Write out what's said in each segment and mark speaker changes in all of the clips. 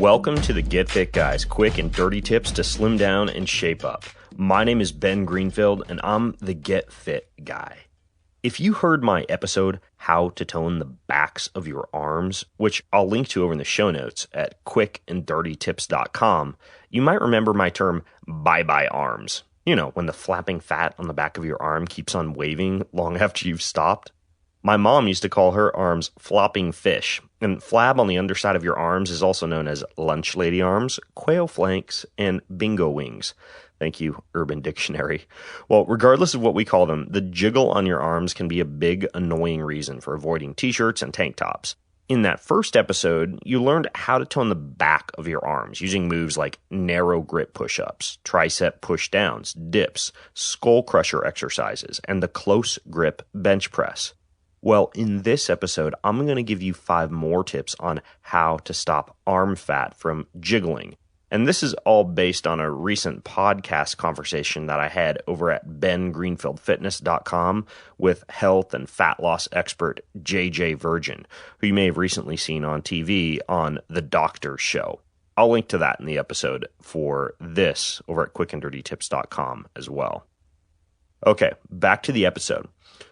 Speaker 1: Welcome to the Get Fit Guys, quick and dirty tips to slim down and shape up. My name is Ben Greenfield, and I'm the Get Fit Guy. If you heard my episode, How to Tone the Backs of Your Arms, which I'll link to over in the show notes at quickanddirtytips.com, you might remember my term, bye-bye arms. You know, when the flapping fat on the back of your arm keeps on waving long after you've stopped. My mom used to call her arms flopping fish, and flab on the underside of your arms is also known as lunch lady arms, quail flanks, and bingo wings. Thank you, Urban Dictionary. Well, regardless of what we call them, the jiggle on your arms can be a big, annoying reason for avoiding t-shirts and tank tops. In that first episode, you learned how to tone the back of your arms using moves like narrow grip push-ups, tricep push-downs, dips, skull crusher exercises, and the close grip bench press. Well, in this episode, I'm going to give you 5 more tips on how to stop arm fat from jiggling. And this is all based on a recent podcast conversation that I had over at bengreenfieldfitness.com with health and fat loss expert JJ Virgin, who you may have recently seen on TV on The Doctor's Show. I'll link to that in the episode for this over at quickanddirtytips.com as well. Okay, back to the episode.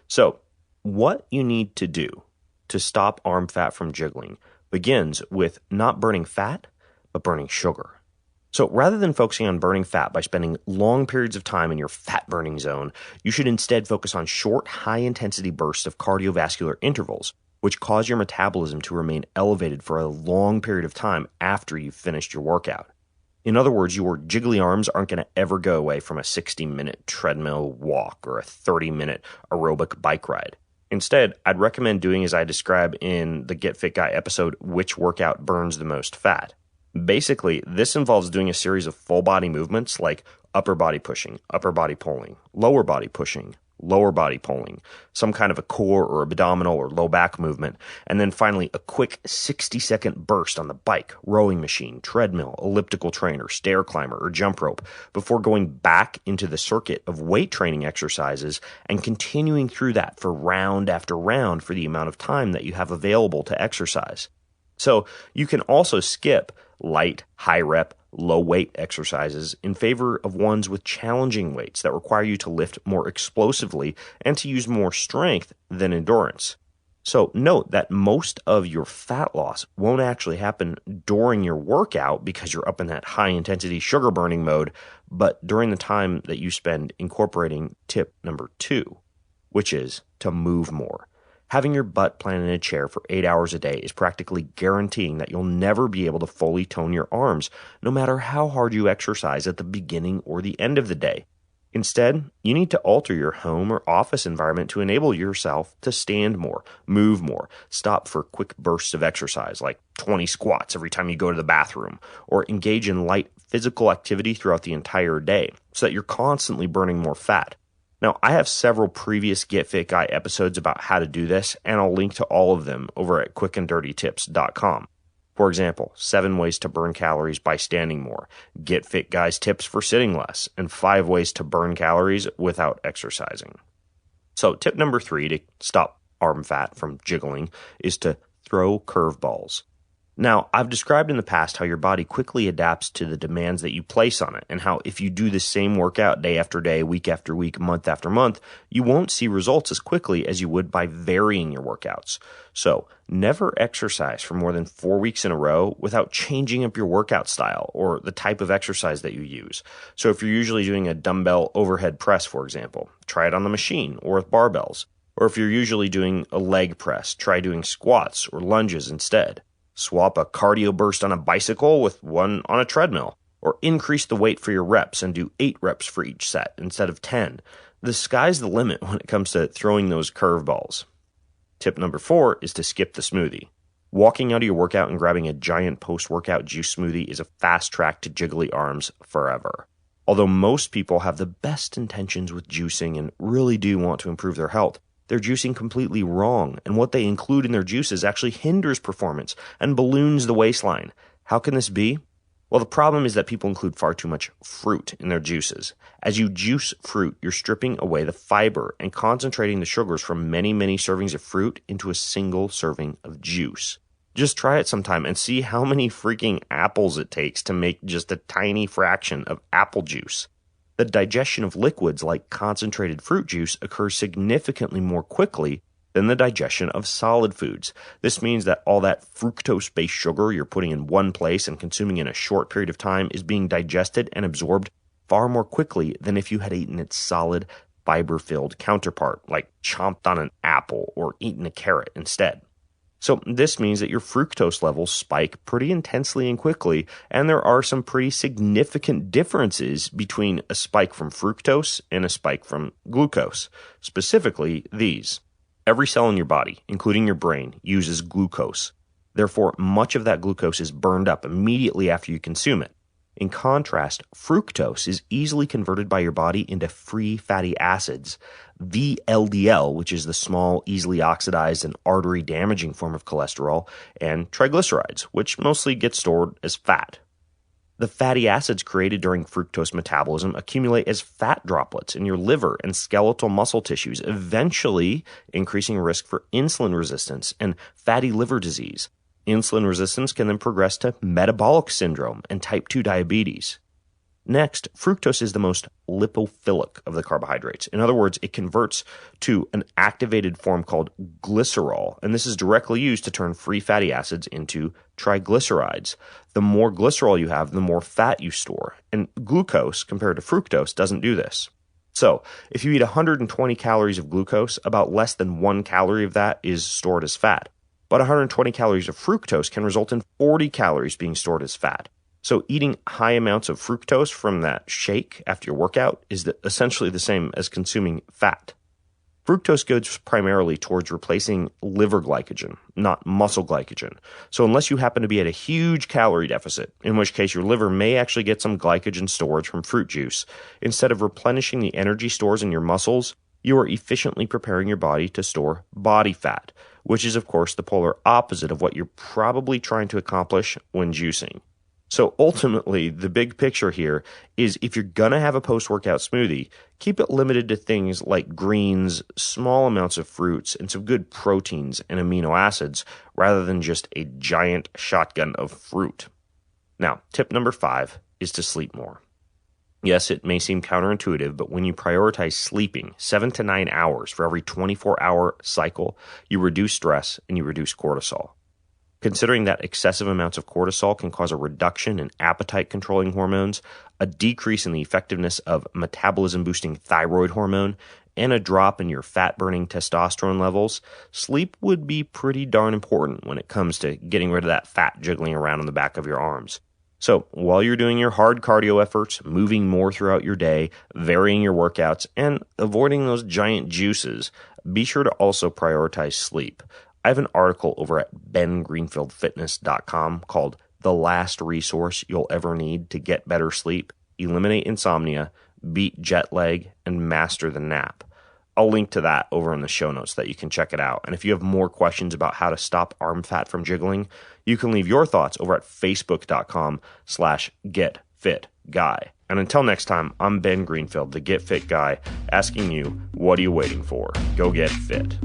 Speaker 1: So, what you need to do to stop arm fat from jiggling begins with not burning fat, but burning sugar. So rather than focusing on burning fat by spending long periods of time in your fat burning zone, you should instead focus on short, high-intensity bursts of cardiovascular intervals, which cause your metabolism to remain elevated for a long period of time after you've finished your workout. In other words, your jiggly arms aren't going to ever go away from a 60-minute treadmill walk or a 30-minute aerobic bike ride. Instead, I'd recommend doing as I describe in the Get Fit Guy episode, Which Workout Burns the Most Fat. Basically, this involves doing a series of full body movements like upper body pushing, upper body pulling, lower body pushing, lower body pulling, some kind of a core or abdominal or low back movement, and then finally a quick 60-second burst on the bike, rowing machine, treadmill, elliptical trainer, stair climber, or jump rope before going back into the circuit of weight training exercises and continuing through that for round after round for the amount of time that you have available to exercise. So you can also skip light, high rep, low weight exercises in favor of ones with challenging weights that require you to lift more explosively and to use more strength than endurance. So note that most of your fat loss won't actually happen during your workout because you're up in that high intensity sugar burning mode, but during the time that you spend incorporating tip number 2, which is to move more. Having your butt planted in a chair for 8 hours a day is practically guaranteeing that you'll never be able to fully tone your arms, no matter how hard you exercise at the beginning or the end of the day. Instead, you need to alter your home or office environment to enable yourself to stand more, move more, stop for quick bursts of exercise like 20 squats every time you go to the bathroom, or engage in light physical activity throughout the entire day so that you're constantly burning more fat. Now, I have several previous Get Fit Guy episodes about how to do this, and I'll link to all of them over at quickanddirtytips.com. For example, 7 ways to burn calories by standing more, Get Fit Guy's tips for sitting less, and 5 ways to burn calories without exercising. So tip number 3 to stop arm fat from jiggling is to throw curveballs. Now, I've described in the past how your body quickly adapts to the demands that you place on it, and how if you do the same workout day after day, week after week, month after month, you won't see results as quickly as you would by varying your workouts. So, never exercise for more than 4 weeks in a row without changing up your workout style or the type of exercise that you use. So if you're usually doing a dumbbell overhead press, for example, try it on the machine or with barbells. Or if you're usually doing a leg press, try doing squats or lunges instead. Swap a cardio burst on a bicycle with one on a treadmill, or increase the weight for your reps and do 8 reps for each set instead of 10. The sky's the limit when it comes to throwing those curveballs. Tip number 4 is to skip the smoothie. Walking out of your workout and grabbing a giant post-workout juice smoothie is a fast track to jiggly arms forever. Although most people have the best intentions with juicing and really do want to improve their health, they're juicing completely wrong, and what they include in their juices actually hinders performance and balloons the waistline. How can this be? Well, the problem is that people include far too much fruit in their juices. As you juice fruit, you're stripping away the fiber and concentrating the sugars from many, many servings of fruit into a single serving of juice. Just try it sometime and see how many freaking apples it takes to make just a tiny fraction of apple juice. The digestion of liquids like concentrated fruit juice occurs significantly more quickly than the digestion of solid foods. This means that all that fructose-based sugar you're putting in one place and consuming in a short period of time is being digested and absorbed far more quickly than if you had eaten its solid, fiber-filled counterpart, like chomped on an apple or eaten a carrot instead. So this means that your fructose levels spike pretty intensely and quickly, and there are some pretty significant differences between a spike from fructose and a spike from glucose. Specifically, these. Every cell in your body, including your brain, uses glucose. Therefore, much of that glucose is burned up immediately after you consume it. In contrast, fructose is easily converted by your body into free fatty acids, VLDL, which is the small, easily oxidized and artery-damaging form of cholesterol, and triglycerides, which mostly get stored as fat. The fatty acids created during fructose metabolism accumulate as fat droplets in your liver and skeletal muscle tissues, eventually increasing risk for insulin resistance and fatty liver disease. Insulin resistance can then progress to metabolic syndrome and type 2 diabetes. Next, fructose is the most lipophilic of the carbohydrates. In other words, it converts to an activated form called glycerol, and this is directly used to turn free fatty acids into triglycerides. The more glycerol you have, the more fat you store, and glucose, compared to fructose, doesn't do this. So, if you eat 120 calories of glucose, about less than 1 calorie of that is stored as fat. But 120 calories of fructose can result in 40 calories being stored as fat. So eating high amounts of fructose from that shake after your workout is essentially the same as consuming fat. Fructose goes primarily towards replacing liver glycogen, not muscle glycogen. So unless you happen to be at a huge calorie deficit, in which case your liver may actually get some glycogen storage from fruit juice, instead of replenishing the energy stores in your muscles, you are efficiently preparing your body to store body fat, which is, of course, the polar opposite of what you're probably trying to accomplish when juicing. So ultimately, the big picture here is if you're going to have a post-workout smoothie, keep it limited to things like greens, small amounts of fruits, and some good proteins and amino acids, rather than just a giant shotgun of fruit. Now, tip number 5 is to sleep more. Yes, it may seem counterintuitive, but when you prioritize sleeping 7 to 9 hours for every 24-hour cycle, you reduce stress and you reduce cortisol. Considering that excessive amounts of cortisol can cause a reduction in appetite-controlling hormones, a decrease in the effectiveness of metabolism-boosting thyroid hormone, and a drop in your fat-burning testosterone levels, sleep would be pretty darn important when it comes to getting rid of that fat jiggling around on the back of your arms. So while you're doing your hard cardio efforts, moving more throughout your day, varying your workouts, and avoiding those giant juices, be sure to also prioritize sleep. I have an article over at bengreenfieldfitness.com called The Last Resource You'll Ever Need to Get Better Sleep, Eliminate Insomnia, Beat Jet Lag, and Master the Nap. I'll link to that over in the show notes so that you can check it out. And if you have more questions about how to stop arm fat from jiggling, you can leave your thoughts over at facebook.com/getfitguy. And until next time, I'm Ben Greenfield, the Get Fit Guy, asking you, what are you waiting for? Go get fit.